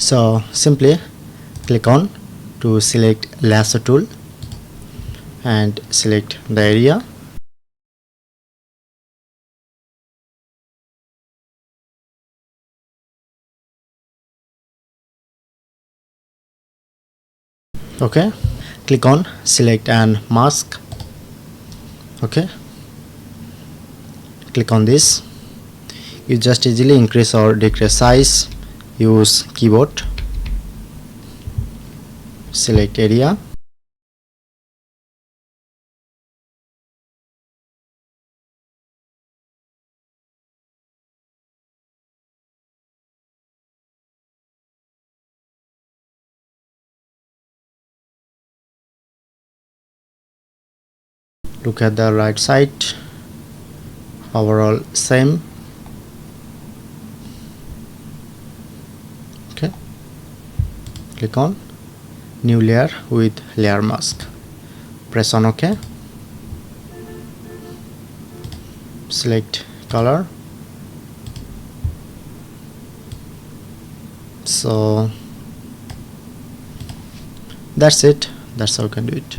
So simply click on to select lasso tool and select the area. Okay, click on select and mask. Okay, click on this. You just easily increase or decrease size. Use keyboard. Select area. Look at the right side. Overall same. Okay, click on new layer with layer mask. Press on OK. Select color. So that's it. That's how you can do it.